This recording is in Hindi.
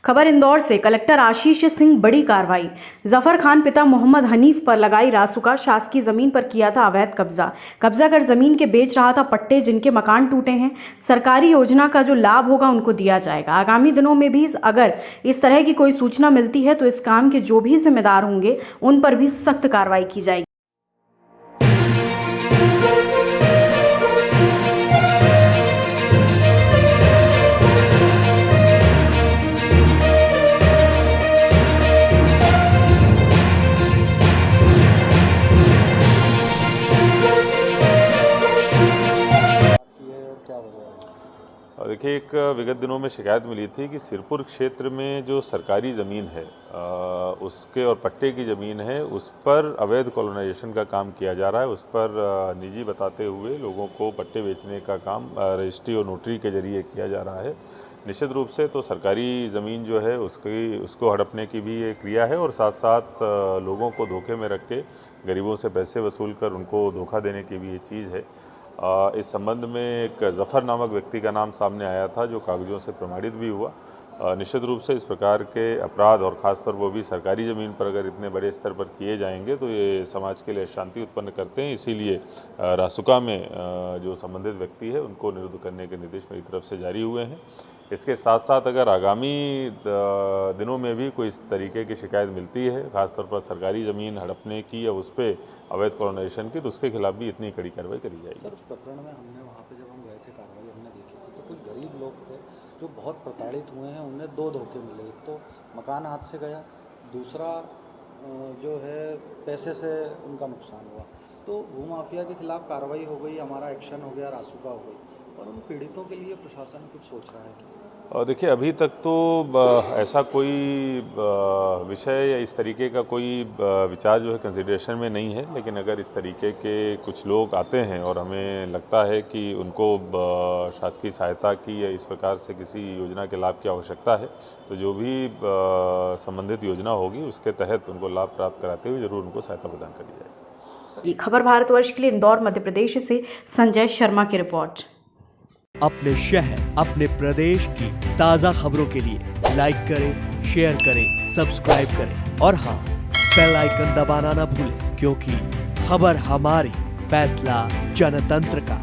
खबर इंदौर से। कलेक्टर आशीष सिंह बड़ी कार्रवाई। जफर खान पिता मोहम्मद हनीफ पर लगाई रासुका। शासकीय जमीन पर किया था अवैध कब्जा कर जमीन के बेच रहा था पट्टे, जिनके मकान टूटे हैं। सरकारी योजना का जो लाभ होगा उनको दिया जाएगा। आगामी दिनों में भी अगर इस तरह की कोई सूचना मिलती है तो इस काम के जो भी जिम्मेदार होंगे उन पर भी सख्त कार्रवाई की जाएगी। देखिए, एक विगत दिनों में शिकायत मिली थी कि सिरपुर क्षेत्र में जो सरकारी ज़मीन है उसके और पट्टे की ज़मीन है उस पर अवैध कॉलोनाइजेशन का काम किया जा रहा है। उस पर निजी बताते हुए लोगों को पट्टे बेचने का काम रजिस्ट्री और नोटरी के जरिए किया जा रहा है। निश्चित रूप से तो सरकारी ज़मीन जो है उसको हड़पने की भी ये क्रिया है और साथ साथ लोगों को धोखे में रख के गरीबों से पैसे वसूल कर उनको धोखा देने की भी ये चीज़ है। इस संबंध में एक जफ़र नामक व्यक्ति का नाम सामने आया था जो कागजों से प्रमाणित भी हुआ। निश्चित रूप से इस प्रकार के अपराध और ख़ासतौर वो भी सरकारी ज़मीन पर अगर इतने बड़े स्तर पर किए जाएंगे तो ये समाज के लिए अशांति उत्पन्न करते हैं। इसीलिए रासुका में जो संबंधित व्यक्ति है उनको निरुद्ध करने के निर्देश मेरी तरफ से जारी हुए हैं। इसके साथ साथ अगर आगामी दिनों में भी कोई इस तरीके की शिकायत मिलती है, खासतौर पर सरकारी ज़मीन हड़पने की या उस पर अवैध कॉलोनाइजेशन की, तो उसके खिलाफ भी इतनी कड़ी कार्रवाई करी जाएगी। सर, उस प्रकरण में हमने वहाँ पे जब हम गए थे कार्रवाई हमने देखी थी तो कुछ गरीब लोग थे जो बहुत प्रताड़ित हुए हैं। उन्हें दो धोखे मिले, एक तो मकान हाथ से गया, दूसरा जो है पैसे से उनका नुकसान हुआ। तो भूमाफिया के खिलाफ कार्रवाई हो गई, हमारा एक्शन हो गया, रासुका हो गई, और उन पीड़ितों के लिए प्रशासन कुछ सोच रहा है क्या? देखिए, अभी तक तो ऐसा कोई विषय या इस तरीके का कोई विचार जो है कंसिडरेशन में नहीं है। लेकिन अगर इस तरीके के कुछ लोग आते हैं और हमें लगता है कि उनको शासकीय सहायता की या इस प्रकार से किसी योजना के लाभ की आवश्यकता है, तो जो भी संबंधित योजना होगी उसके तहत उनको लाभ प्राप्त कराते हुए जरूर उनको सहायता प्रदान करी जाएगी। खबर भारतवर्ष के लिए इंदौर मध्य प्रदेश से संजय शर्मा की रिपोर्ट। अपने शहर, अपने प्रदेश की ताजा खबरों के लिए लाइक करें, शेयर करें, सब्सक्राइब करें और हाँ, बेल आइकन दबाना ना भूलें, क्योंकि खबर हमारी, फैसला जनतंत्र का।